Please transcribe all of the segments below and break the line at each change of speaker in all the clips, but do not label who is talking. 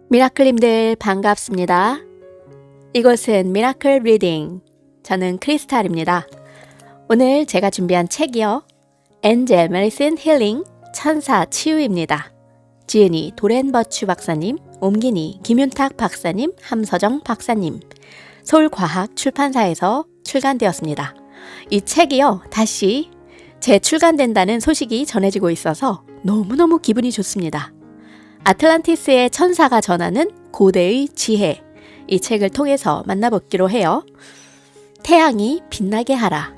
미라클님들 반갑습니다. 이곳은 미라클 리딩. 저는 크리스탈입니다. 오늘 제가 준비한 책이요. 엔젤 메디슨 힐링 천사 치유입니다. 지은이 도렌버추 박사님, 옮기니 김윤탁 박사님, 함서정 박사님, 서울과학 출판사에서 출간되었습니다. 이 책이요. 다시 재출간된다는 소식이 전해지고 있어서 너무너무 기분이 좋습니다. 아틀란티스의 천사가 전하는 고대의 지혜, 이 책을 통해서 만나보기로 해요. 태양이 빛나게 하라.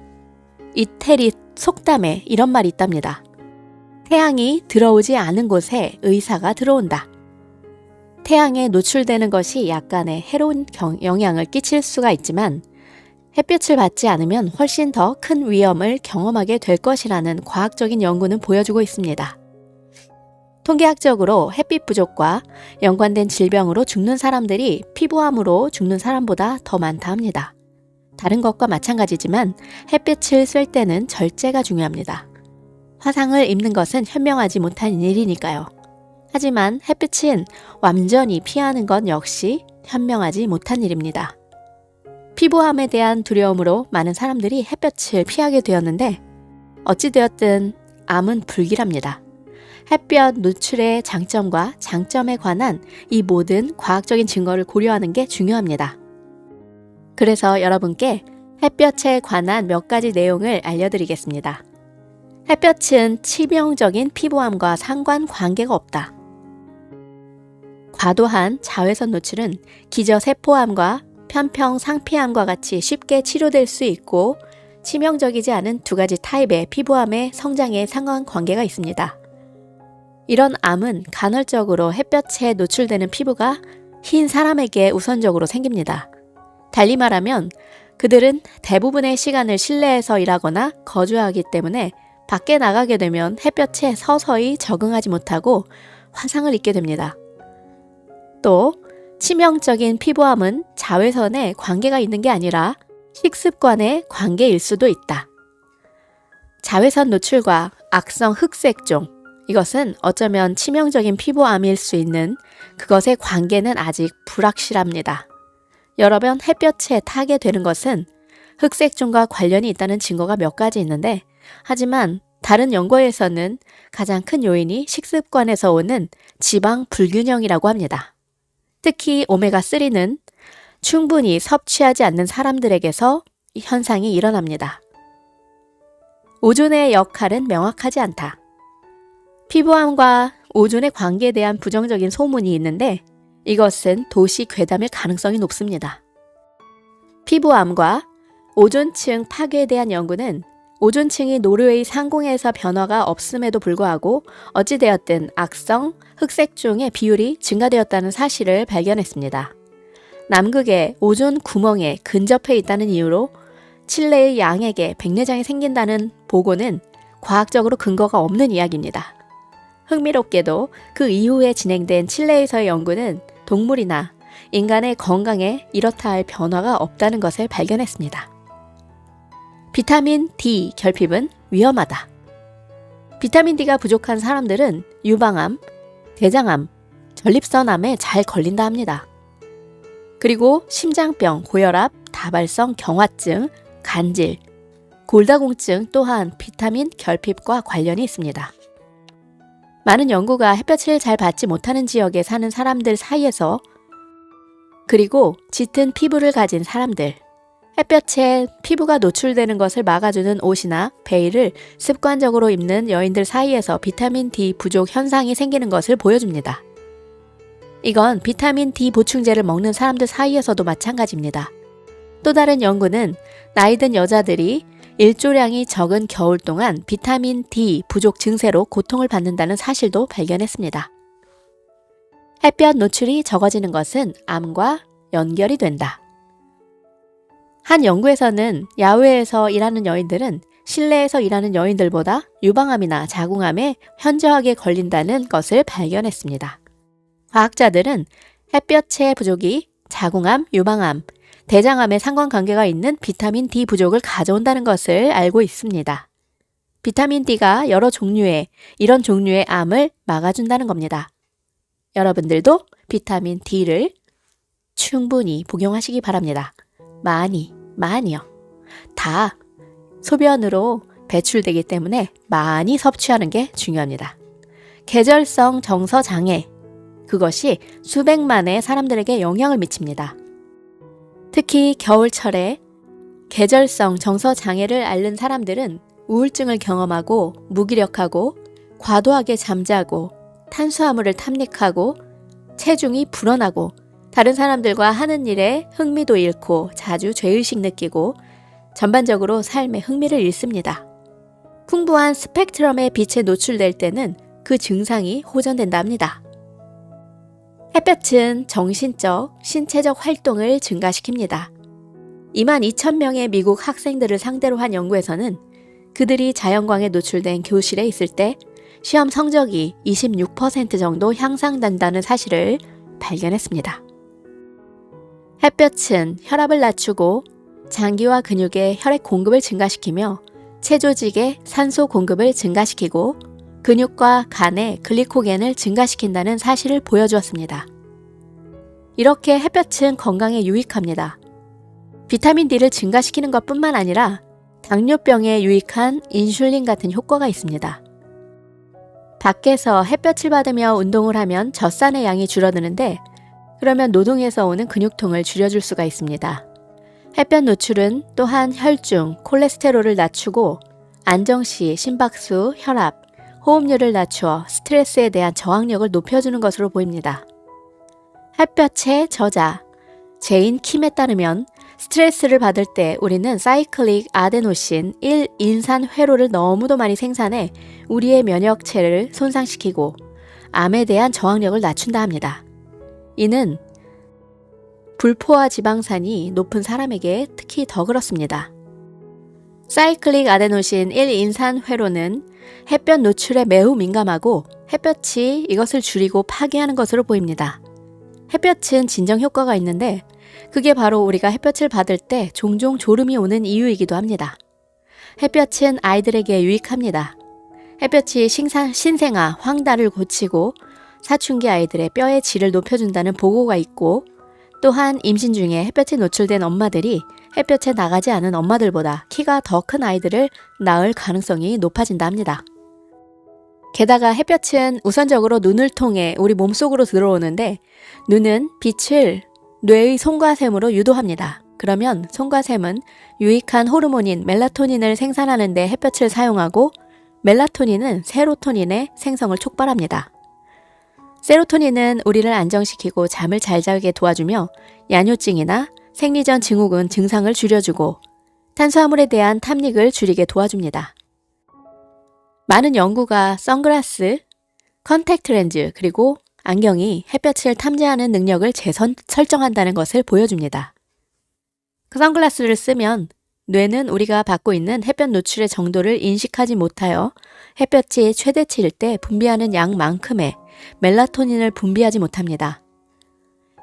이태리 속담에 이런 말이 있답니다. 태양이 들어오지 않은 곳에 의사가 들어온다. 태양에 노출되는 것이 약간의 해로운 영향을 끼칠 수가 있지만 햇볕을 받지 않으면 훨씬 더 큰 위험을 경험하게 될 것이라는 과학적인 연구는 보여주고 있습니다. 통계학적으로 햇빛 부족과 연관된 질병으로 죽는 사람들이 피부암으로 죽는 사람보다 더 많다 합니다. 다른 것과 마찬가지지만 햇빛을 쓸 때는 절제가 중요합니다. 화상을 입는 것은 현명하지 못한 일이니까요. 하지만 햇빛은 완전히 피하는 것 역시 현명하지 못한 일입니다. 피부암에 대한 두려움으로 많은 사람들이 햇볕을 피하게 되었는데 어찌되었든 암은 불길합니다. 햇볕 노출의 장점과 장점에 관한 이 모든 과학적인 증거를 고려하는 게 중요합니다. 그래서 여러분께 햇볕에 관한 몇 가지 내용을 알려드리겠습니다. 햇볕은 치명적인 피부암과 상관관계가 없다. 과도한 자외선 노출은 기저세포암과 편평 상피암과 같이 쉽게 치료될 수 있고 치명적이지 않은 두 가지 타입의 피부암의 성장에 상관관계가 있습니다. 이런 암은 간헐적으로 햇볕에 노출되는 피부가 흰 사람에게 우선적으로 생깁니다. 달리 말하면 그들은 대부분의 시간을 실내에서 일하거나 거주하기 때문에 밖에 나가게 되면 햇볕에 서서히 적응하지 못하고 화상을 입게 됩니다. 또 치명적인 피부암은 자외선에 관계가 있는 게 아니라 식습관의 관계일 수도 있다. 자외선 노출과 악성 흑색종, 이것은 어쩌면 치명적인 피부암일 수 있는 그것의 관계는 아직 불확실합니다. 여러 번 햇볕에 타게 되는 것은 흑색종과 관련이 있다는 증거가 몇 가지 있는데 하지만 다른 연구에서는 가장 큰 요인이 식습관에서 오는 지방 불균형이라고 합니다. 특히 오메가3는 충분히 섭취하지 않는 사람들에게서 이 현상이 일어납니다. 오존의 역할은 명확하지 않다. 피부암과 오존의 관계에 대한 부정적인 소문이 있는데 이것은 도시 괴담일 가능성이 높습니다. 피부암과 오존층 파괴에 대한 연구는 오존층이 노르웨이 상공에서 변화가 없음에도 불구하고 어찌되었든 악성 흑색종의 비율이 증가되었다는 사실을 발견했습니다. 남극의 오존 구멍에 근접해 있다는 이유로 칠레의 양에게 백내장이 생긴다는 보고는 과학적으로 근거가 없는 이야기입니다. 흥미롭게도 그 이후에 진행된 칠레에서의 연구는 동물이나 인간의 건강에 이렇다 할 변화가 없다는 것을 발견했습니다. 비타민 D 결핍은 위험하다. 비타민 D가 부족한 사람들은 유방암, 대장암, 전립선암에 잘 걸린다 합니다. 그리고 심장병, 고혈압, 다발성 경화증, 간질, 골다공증 또한 비타민 결핍과 관련이 있습니다. 많은 연구가 햇볕을 잘 받지 못하는 지역에 사는 사람들 사이에서 그리고 짙은 피부를 가진 사람들, 햇볕에 피부가 노출되는 것을 막아주는 옷이나 베일을 습관적으로 입는 여인들 사이에서 비타민 D 부족 현상이 생기는 것을 보여줍니다. 이건 비타민 D 보충제를 먹는 사람들 사이에서도 마찬가지입니다. 또 다른 연구는 나이 든 여자들이 일조량이 적은 겨울 동안 비타민 D 부족 증세로 고통을 받는다는 사실도 발견했습니다. 햇볕 노출이 적어지는 것은 암과 연결이 된다. 한 연구에서는 야외에서 일하는 여인들은 실내에서 일하는 여인들보다 유방암이나 자궁암에 현저하게 걸린다는 것을 발견했습니다. 과학자들은 햇볕의 부족이 자궁암, 유방암, 대장암에 상관관계가 있는 비타민 D 부족을 가져온다는 것을 알고 있습니다. 비타민 D가 이런 종류의 암을 막아준다는 겁니다. 여러분들도 비타민 D를 충분히 복용하시기 바랍니다. 많이요. 다 소변으로 배출되기 때문에 많이 섭취하는 게 중요합니다. 계절성 정서 장애, 그것이 수백만의 사람들에게 영향을 미칩니다. 특히 겨울철에 계절성 정서 장애를 앓는 사람들은 우울증을 경험하고 무기력하고 과도하게 잠자고 탄수화물을 탐닉하고 체중이 불어나고 다른 사람들과 하는 일에 흥미도 잃고 자주 죄의식 느끼고 전반적으로 삶에 흥미를 잃습니다. 풍부한 스펙트럼의 빛에 노출될 때는 그 증상이 호전된다 합니다. 햇볕은 정신적, 신체적 활동을 증가시킵니다. 22,000명의 미국 학생들을 상대로 한 연구에서는 그들이 자연광에 노출된 교실에 있을 때 시험 성적이 26% 정도 향상된다는 사실을 발견했습니다. 햇볕은 혈압을 낮추고 장기와 근육의 혈액 공급을 증가시키며 체조직의 산소 공급을 증가시키고 근육과 간의 글리코겐을 증가시킨다는 사실을 보여주었습니다. 이렇게 햇볕은 건강에 유익합니다. 비타민 D를 증가시키는 것뿐만 아니라 당뇨병에 유익한 인슐린 같은 효과가 있습니다. 밖에서 햇볕을 받으며 운동을 하면 젖산의 양이 줄어드는데 그러면 노동에서 오는 근육통을 줄여줄 수가 있습니다. 햇볕 노출은 또한 혈중, 콜레스테롤을 낮추고 안정시, 심박수, 혈압, 호흡률을 낮추어 스트레스에 대한 저항력을 높여주는 것으로 보입니다. 햇볕의 저자, 제인 킴에 따르면 스트레스를 받을 때 우리는 사이클릭 아데노신 1인산 회로를 너무도 많이 생산해 우리의 면역체를 손상시키고 암에 대한 저항력을 낮춘다 합니다. 이는 불포화 지방산이 높은 사람에게 특히 더 그렇습니다. 사이클릭 아데노신 1인산 회로는 햇볕 노출에 매우 민감하고 햇볕이 이것을 줄이고 파괴하는 것으로 보입니다. 햇볕은 진정 효과가 있는데 그게 바로 우리가 햇볕을 받을 때 종종 졸음이 오는 이유이기도 합니다. 햇볕은 아이들에게 유익합니다. 햇볕이 신생아, 황달을 고치고 사춘기 아이들의 뼈의 질을 높여준다는 보고가 있고 또한 임신 중에 햇볕에 노출된 엄마들이 햇볕에 나가지 않은 엄마들보다 키가 더 큰 아이들을 낳을 가능성이 높아진다 합니다. 게다가 햇볕은 우선적으로 눈을 통해 우리 몸속으로 들어오는데 눈은 빛을 뇌의 송과샘으로 유도합니다. 그러면 송과샘은 유익한 호르몬인 멜라토닌을 생산하는 데 햇볕을 사용하고 멜라토닌은 세로토닌의 생성을 촉발합니다. 세로토닌은 우리를 안정시키고 잠을 잘 자게 도와주며 야뇨증이나 생리전 증후군 증상을 줄여주고 탄수화물에 대한 탐닉을 줄이게 도와줍니다. 많은 연구가 선글라스, 컨택트 렌즈 그리고 안경이 햇볕을 탐지하는 능력을 설정한다는 것을 보여줍니다. 그 선글라스를 쓰면 뇌는 우리가 받고 있는 햇볕 노출의 정도를 인식하지 못하여 햇볕이 최대치일 때 분비하는 양만큼의 멜라토닌을 분비하지 못합니다.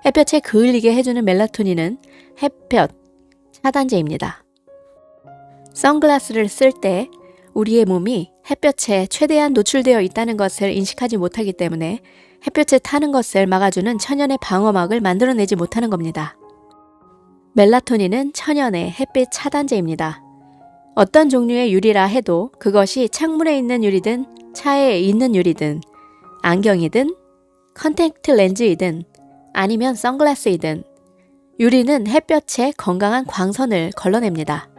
햇볕에 그을리게 해주는 멜라토닌은 햇볕 차단제입니다. 선글라스를 쓸 때 우리의 몸이 햇볕에 최대한 노출되어 있다는 것을 인식하지 못하기 때문에 햇볕에 타는 것을 막아주는 천연의 방어막을 만들어내지 못하는 겁니다. 멜라토닌은 천연의 햇빛 차단제입니다. 어떤 종류의 유리라 해도 그것이 창문에 있는 유리든 차에 있는 유리든 안경이든 컨택트 렌즈이든 아니면 선글라스이든 유리는 햇볕에 건강한 광선을 걸러냅니다.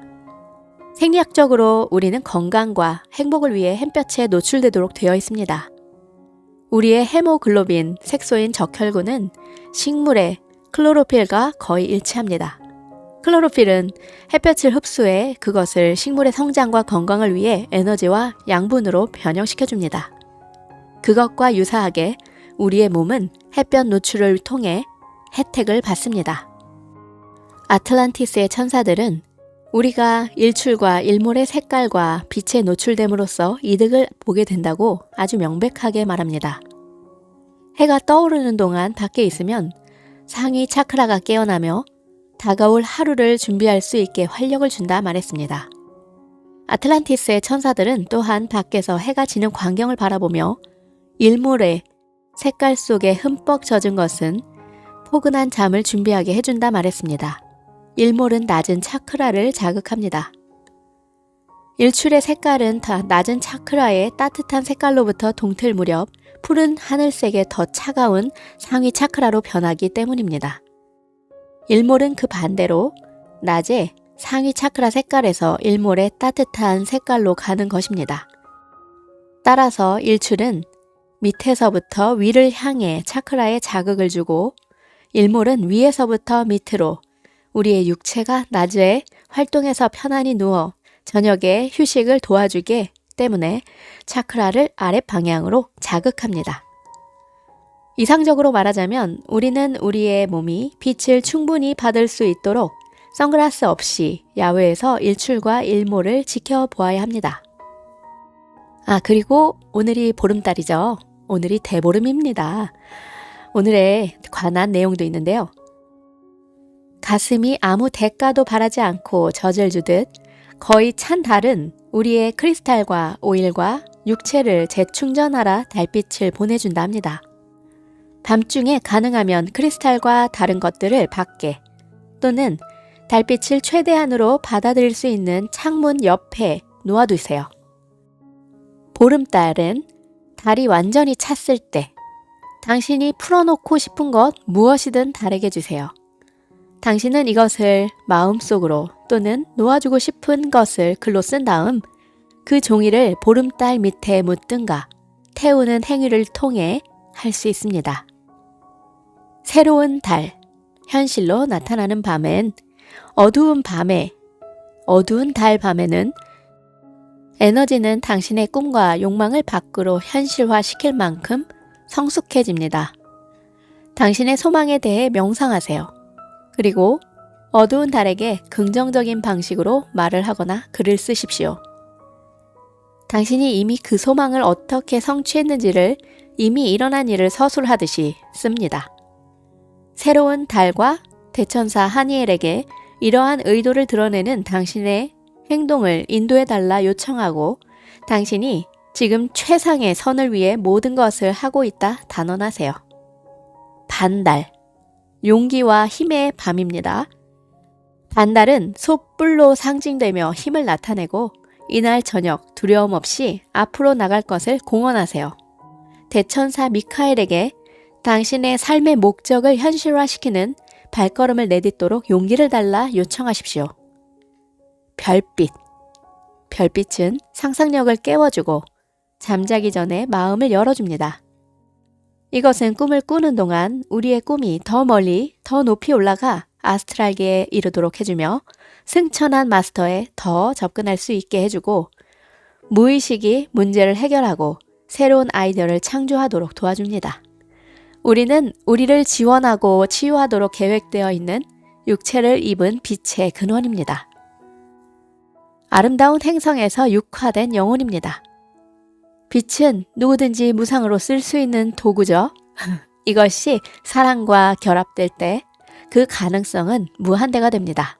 생리학적으로 우리는 건강과 행복을 위해 햇볕에 노출되도록 되어 있습니다. 우리의 헤모글로빈, 색소인 적혈구는 식물의 클로로필과 거의 일치합니다. 클로로필은 햇볕을 흡수해 그것을 식물의 성장과 건강을 위해 에너지와 양분으로 변형시켜줍니다. 그것과 유사하게 우리의 몸은 햇볕 노출을 통해 혜택을 받습니다. 아틀란티스의 천사들은 우리가 일출과 일몰의 색깔과 빛에 노출됨으로써 이득을 보게 된다고 아주 명백하게 말합니다. 해가 떠오르는 동안 밖에 있으면 상위 차크라가 깨어나며 다가올 하루를 준비할 수 있게 활력을 준다 말했습니다. 아틀란티스의 천사들은 또한 밖에서 해가 지는 광경을 바라보며 일몰의 색깔 속에 흠뻑 젖은 것은 포근한 잠을 준비하게 해준다 말했습니다. 일몰은 낮은 차크라를 자극합니다. 일출의 색깔은 다 낮은 차크라의 따뜻한 색깔로부터 동틀 무렵 푸른 하늘색의 더 차가운 상위 차크라로 변하기 때문입니다. 일몰은 그 반대로 낮에 상위 차크라 색깔에서 일몰의 따뜻한 색깔로 가는 것입니다. 따라서 일출은 밑에서부터 위를 향해 차크라에 자극을 주고 일몰은 위에서부터 밑으로 우리의 육체가 낮에 활동해서 편안히 누워 저녁에 휴식을 도와주기 때문에 차크라를 아래 방향으로 자극합니다. 이상적으로 말하자면 우리는 우리의 몸이 빛을 충분히 받을 수 있도록 선글라스 없이 야외에서 일출과 일몰을 지켜보아야 합니다. 그리고 오늘이 보름달이죠. 오늘이 대보름입니다. 오늘에 관한 내용도 있는데요. 가슴이 아무 대가도 바라지 않고 젖을 주듯 거의 찬 달은 우리의 크리스탈과 오일과 육체를 재충전하라 달빛을 보내준다 합니다. 밤중에 가능하면 크리스탈과 다른 것들을 밖에 또는 달빛을 최대한으로 받아들일 수 있는 창문 옆에 놓아두세요. 보름달은 달이 완전히 찼을 때 당신이 풀어놓고 싶은 것 무엇이든 달에게 주세요. 당신은 이것을 마음속으로 또는 놓아주고 싶은 것을 글로 쓴 다음 그 종이를 보름달 밑에 묻든가 태우는 행위를 통해 할 수 있습니다. 새로운 달, 현실로 나타나는 밤엔 어두운 달 밤에는 에너지는 당신의 꿈과 욕망을 밖으로 현실화시킬 만큼 성숙해집니다. 당신의 소망에 대해 명상하세요. 그리고 어두운 달에게 긍정적인 방식으로 말을 하거나 글을 쓰십시오. 당신이 이미 그 소망을 어떻게 성취했는지를 이미 일어난 일을 서술하듯이 씁니다. 새로운 달과 대천사 하니엘에게 이러한 의도를 드러내는 당신의 행동을 인도해달라 요청하고 당신이 지금 최상의 선을 위해 모든 것을 하고 있다 단언하세요. 반달, 용기와 힘의 밤입니다. 반달은 솥불로 상징되며 힘을 나타내고 이날 저녁 두려움 없이 앞으로 나갈 것을 공언하세요. 대천사 미카엘에게 당신의 삶의 목적을 현실화시키는 발걸음을 내딛도록 용기를 달라 요청하십시오. 별빛은 상상력을 깨워주고 잠자기 전에 마음을 열어줍니다. 이것은 꿈을 꾸는 동안 우리의 꿈이 더 멀리, 더 높이 올라가 아스트랄계에 이르도록 해주며 승천한 마스터에 더 접근할 수 있게 해주고 무의식이 문제를 해결하고 새로운 아이디어를 창조하도록 도와줍니다. 우리는 우리를 지원하고 치유하도록 계획되어 있는 육체를 입은 빛의 근원입니다. 아름다운 행성에서 육화된 영혼입니다. 빛은 누구든지 무상으로 쓸 수 있는 도구죠. 이것이 사랑과 결합될 때 그 가능성은 무한대가 됩니다.